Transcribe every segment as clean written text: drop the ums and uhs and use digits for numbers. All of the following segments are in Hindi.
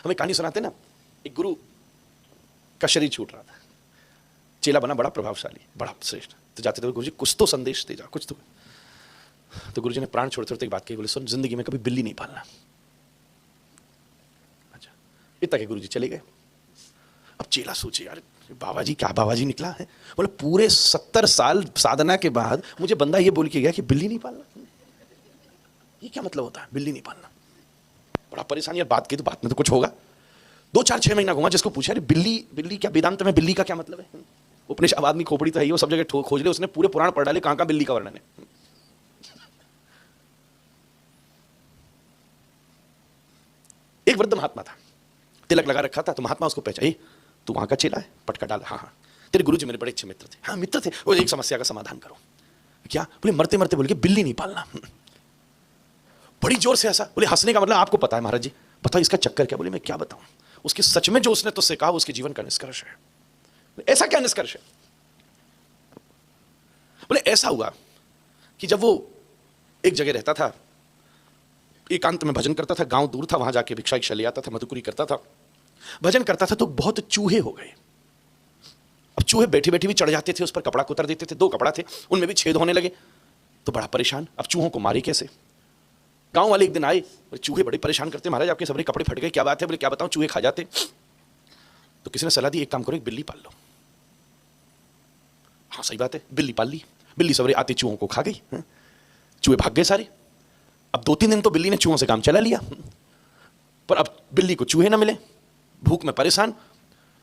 हमें कहानी सुनाते ना, एक गुरु का शरीर छूट रहा था, चेला बना बड़ा प्रभावशाली, बड़ा श्रेष्ठ, तो जाते थे, गुरुजी कुछ तो संदेश दे जा, कुछ तो गुरुजी ने प्राण छोड़ते छोड़ते एक बात कही, बोले सुन, जिंदगी में कभी बिल्ली नहीं पालना। अच्छा, इतना के गुरुजी चले गए। अब चेला सोचे, यार बाबा जी, क्या बाबा जी निकला है, बोले पूरे 70 साल साधना के बाद मुझे बंदा ये बोल के गया कि बिल्ली नहीं पालना, ये क्या मतलब होता है बिल्ली नहीं पालना। बड़ा परेशान, यार बात की तो बात में तो कुछ होगा। 2-4-6 महीना घूमा, जिसको पूछा अरे बिल्ली क्या, वेदांत में बिल्ली का क्या मतलब है, उपनिषद आदमी खोपड़ी तो है, वो सब जगह खोज ले, उसने पूरे पुराण पढ़ डाले, कहां बिल्ली का वर्णन है। एक वृद्ध महात्मा था, तिलक लगा रखा था, तो महात्मा उसको पहचाने, तू वहां का चेला है, पटका डाला, हाँ हाँ, तेरे गुरुजी मेरे बड़े अच्छे मित्र थे। हाँ मित्र थे, वो एक समस्या का समाधान करो। क्या? बोले मरते मरते बोल के बिल्ली नहीं पालना। बड़ी जोर से हंसा, बोले हंसने का मतलब आपको पता है महाराज जी, बताओ इसका चक्कर क्या। बोले मैं क्या बताऊं, उसके सच में जो उसने तुझसे कहा उसके जीवन का निष्कर्ष है। ऐसा क्या निष्कर्ष है? बोले ऐसा हुआ कि जब वो एक जगह रहता था, एकांत में भजन करता था, गांव दूर था, वहां जाके भिक्षा ले आता था, मधुकुरी करता था, भजन करता था, तो बहुत चूहे हो गए। अब चूहे बैठे बैठे भी चढ़ जाते थे उस पर, कपड़ा कुतर देते थे, 2 कपड़ा थे उनमें भी छेद होने लगे, तो बड़ा परेशान, अब चूहों को मारे कैसे। गांव वाले एक दिन आए, चूहे बड़े परेशान करते, महाराज आपके सबरे कपड़े फट गए, क्या बात है। बोले क्या बताऊं, चूहे खा जाते। तो किसी ने सलाह दी, एक काम करो, एक बिल्ली पाल लो। हाँ सही बात है, बिल्ली पाल ली। बिल्ली सबरे आते चूहों को खा गई, चूहे भाग गए सारे। अब 2-3 दिन तो बिल्ली ने चूहों से काम चला लिया, पर अब बिल्ली को चूहे ना मिले, भूख में परेशान।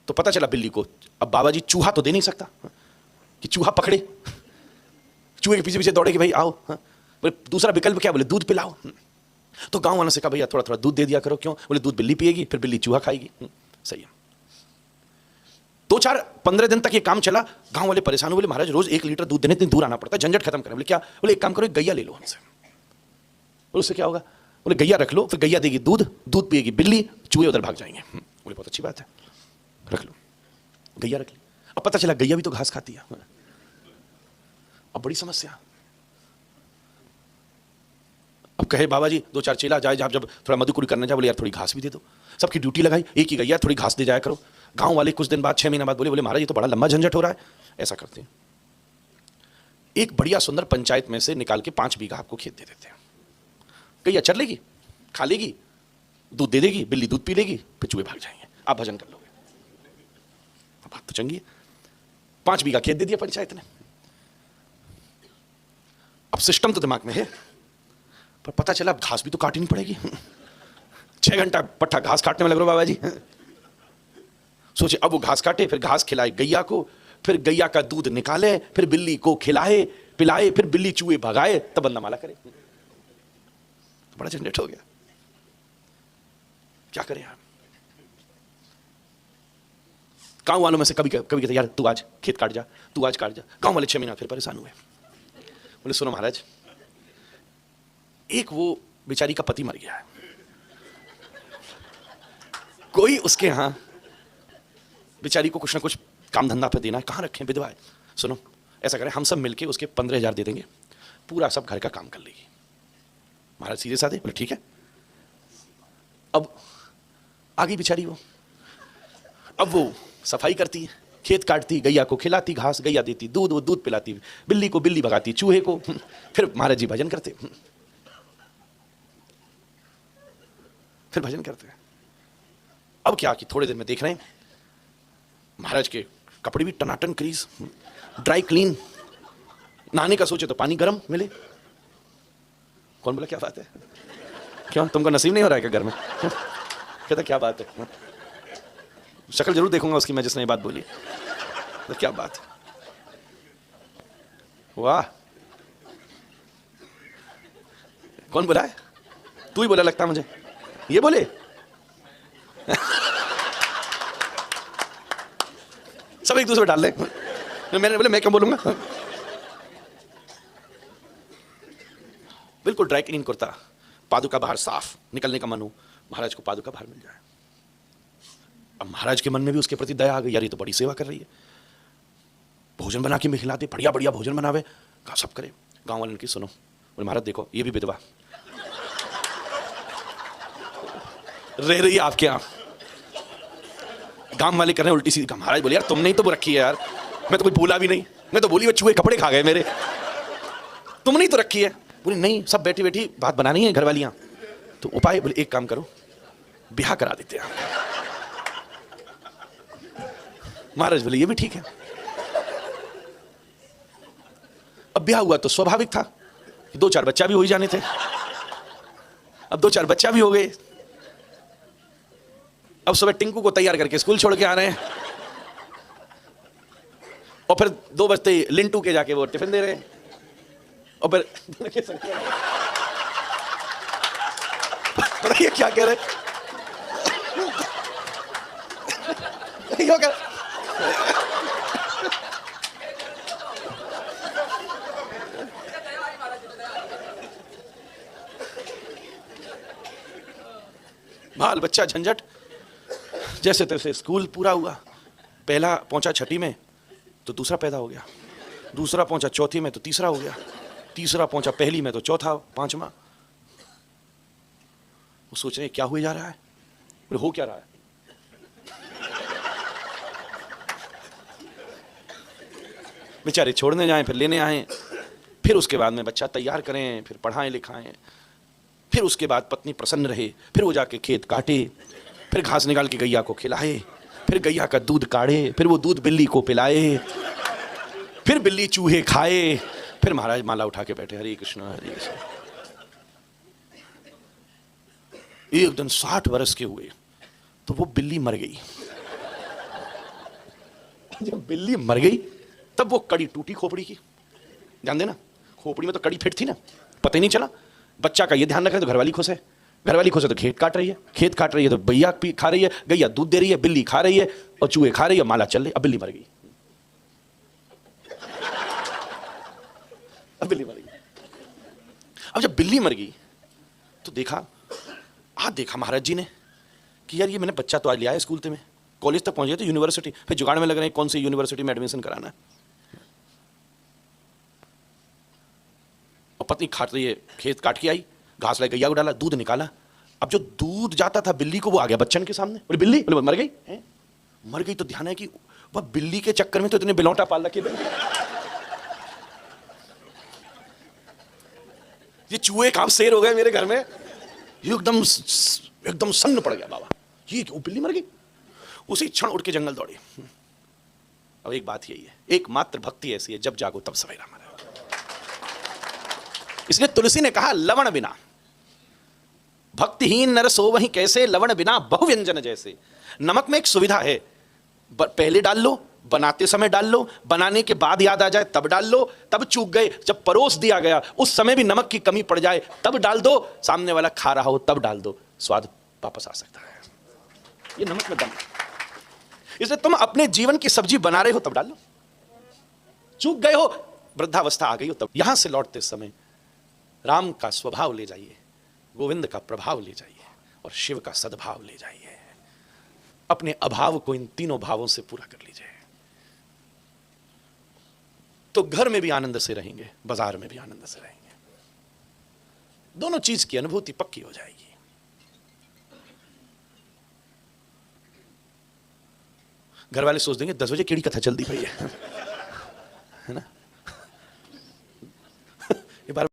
तो पता चला बिल्ली को, अब बाबा जी चूहा तो दे नहीं सकता कि चूहा पकड़े, चूहे के पीछे पीछे दौड़े कि भाई आओ। बोले दूसरा विकल्प क्या, बोले दूध पिलाओ। तो गांव वालों से कहा भैया थोड़ा थोड़ा दूध दे दिया करो। क्यों? बोले दूध बिल्ली पिएगी, फिर बिल्ली चूहा खाएगी। सही है। 2-4-15 दिन तक ये काम चला। गांव वाले परेशान हुए, बोले महाराज रोज 1 लीटर दूध देने इतनी दूर आना पड़ता है, झंझट खत्म करें। बोले क्या? बोले एक काम करो, गैया ले लो हमसे। बोले उससे क्या होगा? बोले गैया रख लो, फिर गैया देगी दूध, दूध पिएगी बिल्ली, चूहे उधर भाग जाएंगे। बोले बहुत अच्छी बात है, रख लो। गैया रख ली। अब पता चला गैया भी तो घास खाती है। अब बड़ी समस्या। अब कहे बाबा जी 2-4 चेला जाए, जब थोड़ा मधुकुरी करने जाए, बोले यार थोड़ी घास भी दे दो। सबकी ड्यूटी लगाई, एक ही गैया, थोड़ी घास दे जाया करो। गांव वाले कुछ दिन बाद, 6 महीना बाद बोले महाराज ये तो बड़ा लंबा झंझट हो रहा है, ऐसा करते हैं एक बढ़िया सुंदर पंचायत में से निकाल के 5 बीघा आपको खेत दे देते हैं। गैया चर लेगी, खा लेगी, दूध दे देगी, बिल्ली दूध पी लेगी, फिर चूहे भाग जाएंगे, आप भजन कर लोगे। बात तो चंगी है। 5 बीघा खेत दे दिया पंचायत ने। अब सिस्टम तो दिमाग में है, पर पता चला अब घास भी तो काटनी पड़ेगी। 6 घंटा पट्टा घास काटने में लग रहा बाबा जी। सोचे अब वो घास काटे, फिर घास खिलाए गैया को, फिर गैया का दूध निकाले, फिर बिल्ली को खिलाए पिलाए, फिर बिल्ली चूहे भगाए, तब बंदा माला करे। बड़ा झंझट हो गया। क्या करें आप? गांव वालों में से कभी कहते यार तू आज खेत काट जा, तू आज काट जा। गांव वाले 6 महीना फिर परेशान हुए। बोले सुनो महाराज, एक वो बेचारी का पति मर गया है, कोई उसके यहां बेचारी को कुछ ना कुछ काम धंधा पे देना है, कहां रखें, विधवा है। सुनो ऐसा करें, हम सब मिलके उसके 15,000 दे देंगे, पूरा सब घर का काम कर लेगी। महाराज सीधे साधे बोले ठीक है। अब आ गई बेचारी वो, अब वो सफाई करती है, खेत काटती, गैया को खिलाती घास, गैया देती दूध, वो दूध पिलाती, बिल्ली को बिल्ली भगाती, चूहे को, फिर महाराज जी भजन करते, फिर भजन करते। अब क्या कि थोड़े दिन में देख रहे हैं महाराज के कपड़े भी टनाटन क्रीज, ड्राई क्लीन, नहाने का सोचे तो पानी गर्म मिले। कौन बोला क्या बात है, क्यों तुमको नसीब नहीं हो रहा है क्या घर में? कहता क्या बात है, शक्ल जरूर देखूंगा उसकी मैं जिसने ये बात बोली। तो क्या बात है, वाह, कौन बोला है? तू ही बोला लगता मुझे, ये बोले। सब एक दूसरे डाल ले, मैंने बोले मैं क्या बोलूंगा। बिल्कुल ड्राई क्लीन कुर्ता, पादुका बाहर साफ, निकलने का मन हो, महाराज को पादुका बाहर मिल जाए। अब महाराज के मन में भी उसके प्रति दया आ गई, यार ये तो बड़ी सेवा कर रही है, भोजन बना के भी खिलाते, बढ़िया बढ़िया भोजन बनावे, कहा सब करे। गांव वाले की सुनो, बोले महाराज देखो ये भी विधवा रह रही है आपके यहाँ, गांव वाले कर रहे हैं उल्टी सीधी। महाराज बोले यार तुमने ही तो वो रखी है यार, मैं तो कोई भूला भी नहीं, मैं तो बोली वो चूहे कपड़े खा गए मेरे, तुमने ही तो रखी है। बोले नहीं सब बैठी बैठी बात बनानी है घरवालियां। तो उपाय, बोले एक काम करो ब्याह करा देते हैं। महाराज बोले ये भी ठीक है। अब ब्याह हुआ तो स्वाभाविक था कि 2-4 बच्चा भी हो ही जाने थे। अब 2-4 बच्चा भी हो गए। अब सुबह टिंकू को तैयार करके स्कूल छोड़ के आ रहे हैं, और फिर 2 बजते लिंटू के जाके वो टिफिन दे रहे हैं, और फिर ये क्या कह रहे बाल बच्चा झंझट। जैसे तैसे स्कूल पूरा हुआ। पहला पहुंचा 6ठी में तो दूसरा पैदा हो गया, दूसरा पहुंचा 4थी में तो तीसरा हो गया, तीसरा पहुंचा 1ली में तो चौथा, 5वां। वो सोच रहे क्या हुए जा रहा है, हो क्या रहा है। बेचारे छोड़ने जाएं, फिर लेने आए, फिर उसके बाद में बच्चा तैयार करें, फिर पढ़ाएं लिखाएं, फिर उसके बाद पत्नी प्रसन्न रहे, फिर वो जाके खेत काटे, फिर घास निकाल के गैया को खिलाए, फिर गैया का दूध काढ़े, फिर वो दूध बिल्ली को पिलाए, फिर बिल्ली चूहे खाए, फिर महाराज माला उठा के बैठे हरे कृष्ण हरे कृष्ण। एक दिन 60 वर्ष के हुए तो वो बिल्ली मर गई। जब बिल्ली मर गई तब वो कड़ी टूटी खोपड़ी की, ध्यान देना खोपड़ी में तो कड़ी फिट थी ना, पता ही नहीं चला। बच्चा का ये ध्यान रखें तो घरवाली खुश है, घरवाली खुश है तो खेत काट रही है, खेत काट रही है तो गैया खा रही है, गैया दूध दे रही है, बिल्ली खा रही है और चूहे खा रही है, माला चल रही। अब बिल्ली मर गई, अब बिल्ली मर गई। अब जब बिल्ली मर गई तो देखा महाराज जी ने कि यार ये मैंने बच्चा तो आज लिया है स्कूल में, कॉलेज तक पहुंच गया तो यूनिवर्सिटी, फिर जुगाड़ में लग रहे हैं कौन सी यूनिवर्सिटी में एडमिशन कराना है। और पत्नी खाट रही है, खेत काट के आई, घास लाई गैया को डाला, दूध निकाला। अब जो दूध जाता था बिल्ली को वो आ गया बच्चन के सामने। बोले बिल्ली, बोले मर गई है? मर गई तो ध्यान है कि वह बिल्ली के चक्कर में तो इतने बिलौटा पाल रखे, ये चूहे काम शेर हो गए मेरे घर में। ये एकदम सन्न पड़ गया बाबा, ये क्यों बिल्ली मर गई। उसी क्षण उठ के जंगल दौड़ी। अब एक बात यही है, एकमात्र भक्ति ऐसी है जब जागो तब सवेरा मरे। इसलिए तुलसी ने कहा लवण बिना भक्तिहीन नर सो वहीं कैसे, लवण बिना बहु व्यंजन जैसे। नमक में एक सुविधा है, पहले डाल लो, बनाते समय डाल लो, बनाने के बाद याद आ जाए तब डाल लो, तब चूक गए जब परोस दिया गया उस समय भी नमक की कमी पड़ जाए तब डाल दो, सामने वाला खा रहा हो तब डाल दो, स्वाद वापस आ सकता है। ये नमक में दम। इसलिए तुम अपने जीवन की सब्जी बना रहे हो तब डाल लो, चूक गए हो, वृद्धावस्था आ गई हो तब। यहां से लौटते समय राम का स्वभाव ले जाइए, गोविंद का प्रभाव ले जाइए और शिव का सद्भाव ले जाइए। अपने अभाव को इन तीनों भावों से पूरा कर लीजिए, तो घर में भी आनंद से रहेंगे, बाजार में भी आनंद से रहेंगे, दोनों चीज की अनुभूति पक्की हो जाएगी। घर वाले सोच देंगे 10 बजे केड़ी कथा चल दी भाई है ना। ये बार